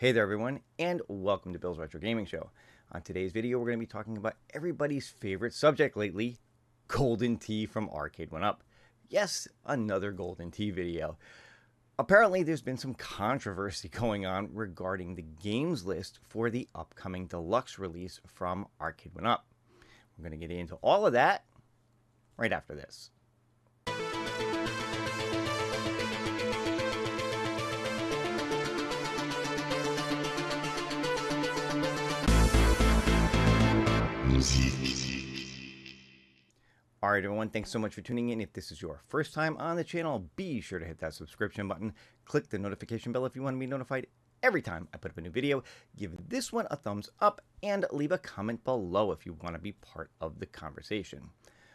Hey there everyone, and welcome to Bill's Retro Gaming Show. On today's video, we're going to be talking about everybody's favorite subject lately, Golden Tee from Arcade 1UP. Yes, another Golden Tee video. Apparently, there's been some controversy going on regarding the games list for the upcoming Deluxe release from Arcade 1UP. We're going to get into all of that right after this. Alright everyone, thanks so much for tuning in. If this is your first time on the channel, be sure to hit that subscription button. Click the notification bell if you want to be notified every time I put up a new video. Give this one a thumbs up and leave a comment below if you want to be part of the conversation.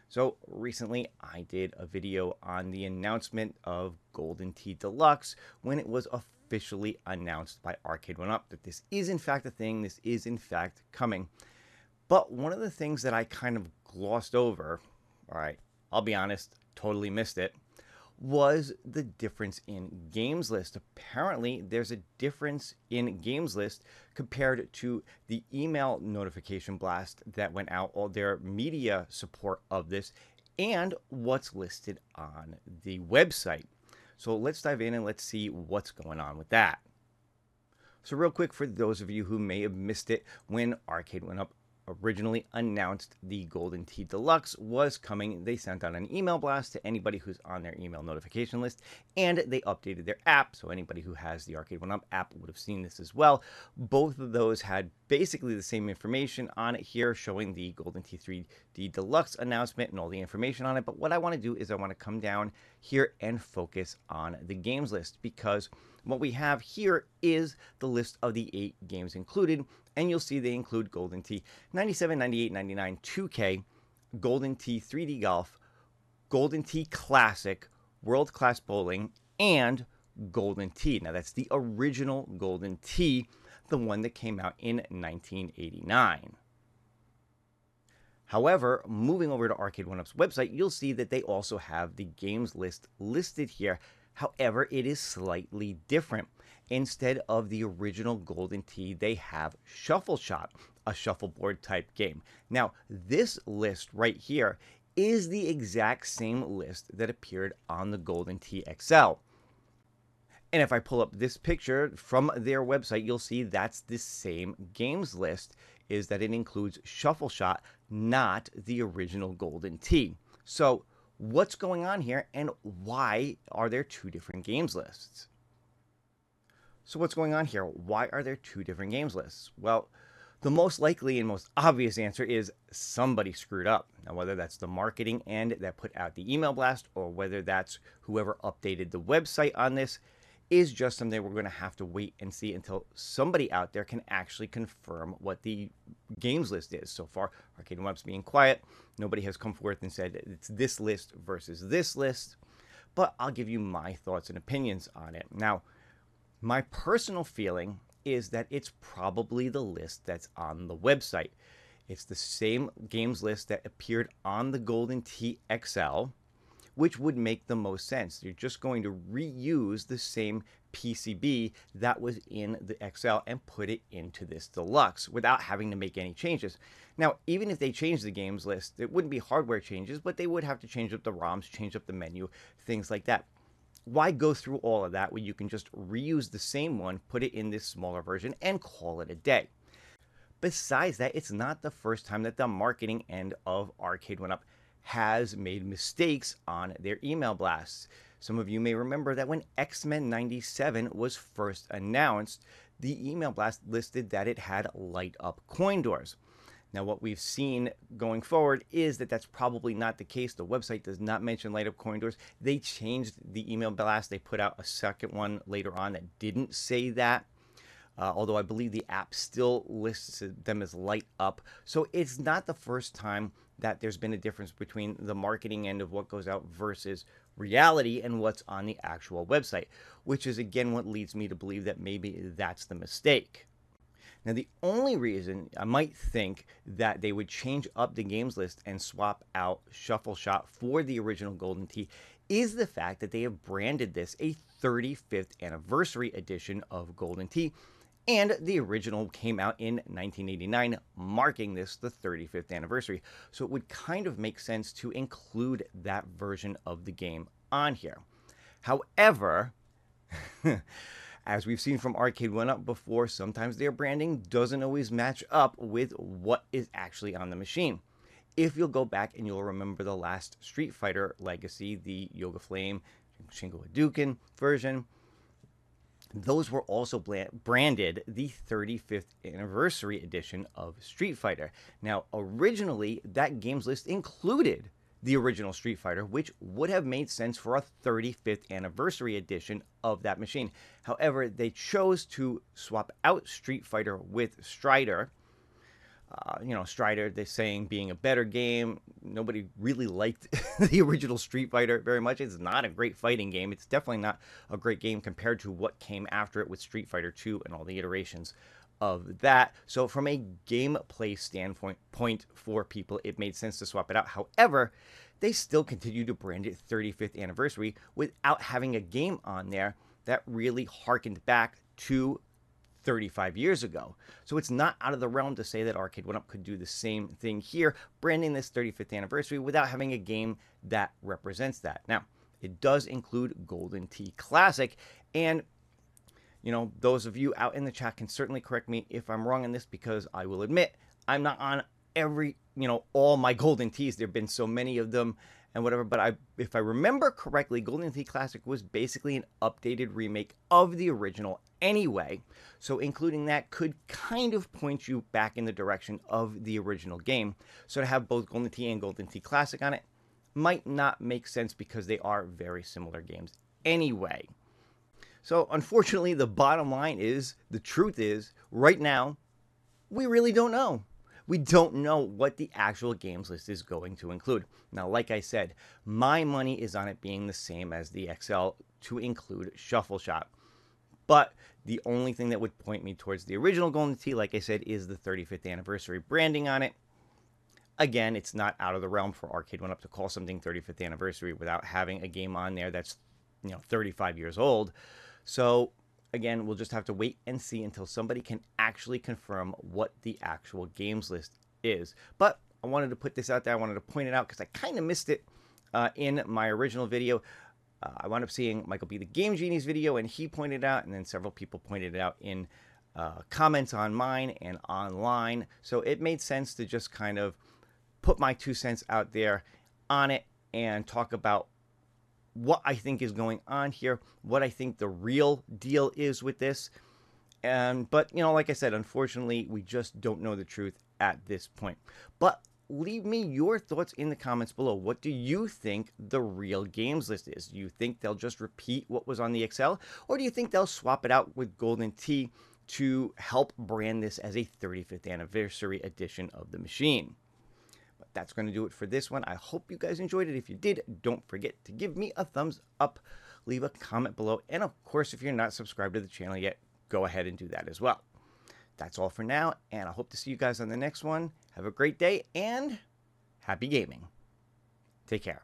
So recently I did a video on the announcement of Golden Tee Deluxe when it was officially announced by Arcade 1UP that this is in fact a thing, this is in fact coming. But one of the things that I kind of glossed over, all right, I'll be honest, totally missed it, was the difference in games list. Apparently, there's a difference in games list compared to the email notification blast that went out, all their media support of this, and what's listed on the website. So let's dive in and let's see what's going on with that. So real quick, for those of you who may have missed it, when Arcade 1UP originally announced the Golden Tee Deluxe was coming, they sent out an email blast to anybody who's on their email notification list, and they updated their app. So anybody who has the Arcade 1UP app would have seen this as well. Both of those had basically the same information on it here, showing the Golden Tee 3D Deluxe announcement and all the information on it. But what I want to do is I want to come down here and focus on the games list, because what we have here is the list of the 8 games included, and you'll see they include Golden Tee 97, 98, 99, 2K, Golden Tee 3D Golf, Golden Tee Classic, World Class Bowling, and Golden Tee. Now that's the original Golden Tee, the one that came out in 1989. However, moving over to Arcade 1UP's website, you'll see that they also have the games list listed here. However, it is slightly different. Instead of the original Golden Tee, they have Shuffle Shot, a shuffleboard type game. Now, this list right here is the exact same list that appeared on the Golden Tee XL. And if I pull up this picture from their website, you'll see that's the same games list, is that it includes Shuffle Shot, not the original Golden Tee. So what's going on here, and why are there two different games lists? So what's going on here? Why are there two different games lists? Well, the most likely and most obvious answer is somebody screwed up. Now, whether that's the marketing end that put out the email blast, or whether that's whoever updated the website on this, is just something we're going to have to wait and see until somebody out there can actually confirm what the games list is. So far, Arcade 1UP's being quiet. Nobody has come forth and said it's this list versus this list. But I'll give you my thoughts and opinions on it. Now, my personal feeling is that it's probably the list that's on the website. It's the same games list that appeared on the Golden Tee XL, which would make the most sense. You're just going to reuse the same PCB that was in the XL and put it into this Deluxe without having to make any changes. Now, even if they changed the games list, it wouldn't be hardware changes, but they would have to change up the ROMs, change up the menu, things like that. Why go through all of that when you can just reuse the same one, put it in this smaller version, and call it a day? Besides that, it's not the first time that the marketing end of Arcade 1UP has made mistakes on their email blasts. Some of you may remember that when X-Men 97 was first announced, the email blast listed that it had light up coin doors. Now, what we've seen going forward is that that's probably not the case. The website does not mention light up coin doors. They changed the email blast. They put out a second one later on that didn't say that. Although I believe the app still lists them as light up. So it's not the first time that there's been a difference between the marketing end of what goes out versus reality and what's on the actual website, which is again what leads me to believe that maybe that's the mistake. Now, the only reason I might think that they would change up the games list and swap out Shuffle Shot for the original Golden Tee is the fact that they have branded this a 35th anniversary edition of Golden Tee, And the original came out in 1989, marking this the 35th anniversary. So it would kind of make sense to include that version of the game on here. However, as we've seen from Arcade 1-Up before, sometimes their branding doesn't always match up with what is actually on the machine. If you'll go back and you'll remember the last Street Fighter legacy, the Yoga Flame, Shingo Hadouken version, those were also branded the 35th anniversary edition of Street Fighter. Now, originally, that games list included the original Street Fighter, which would have made sense for a 35th anniversary edition of that machine. However, they chose to swap out Street Fighter with Strider. Strider, they're saying being a better game. Nobody really liked the original Street Fighter very much. It's not a great fighting game. It's definitely not a great game compared to what came after it with Street Fighter 2 and all the iterations of that. So from a gameplay standpoint for people, it made sense to swap it out. However, they still continue to brand it 35th anniversary without having a game on there that really harkened back to 35 years ago. So it's not out of the realm to say that Arcade 1-Up could do the same thing here, branding this 35th anniversary without having a game that represents that. Now, it does include Golden Tee Classic, and those of you out in the chat can certainly correct me if I'm wrong on this, because I will admit I'm not on all my Golden Tees. There have been so many of them and whatever, but if I remember correctly, Golden Tee Classic was basically an updated remake of the original anyway, so including that could kind of point you back in the direction of the original game. So to have both Golden Tee and Golden Tee Classic on it might not make sense because they are very similar games anyway. So unfortunately, the bottom line is, the truth is, right now, we really don't know. We don't know what the actual games list is going to include. Now, like I said, my money is on it being the same as the XL to include Shuffle Shot. But the only thing that would point me towards the original Golden Tee, like I said, is the 35th anniversary branding on it. Again, it's not out of the realm for Arcade 1-Up to call something 35th anniversary without having a game on there that's 35 years old. So again, we'll just have to wait and see until somebody can actually confirm what the actual games list is. But I wanted to put this out there. I wanted to point it out because I kind of missed it in my original video. I wound up seeing Michael B. the Game Genie's video, and he pointed out, and then several people pointed it out in comments on mine and online. So it made sense to just kind of put my 2 cents out there on it and talk about what I think is going on here, what I think the real deal is with this. But like I said, unfortunately, we just don't know the truth at this point. But leave me your thoughts in the comments below. What do you think the real games list is? Do you think they'll just repeat what was on the XL? Or do you think they'll swap it out with Golden Tee to help brand this as a 35th anniversary edition of the machine? That's going to do it for this one. I hope you guys enjoyed it. If you did, don't forget to give me a thumbs up, leave a comment below, and of course, if you're not subscribed to the channel yet, go ahead and do that as well. That's all for now, and I hope to see you guys on the next one. Have a great day, and happy gaming. Take care.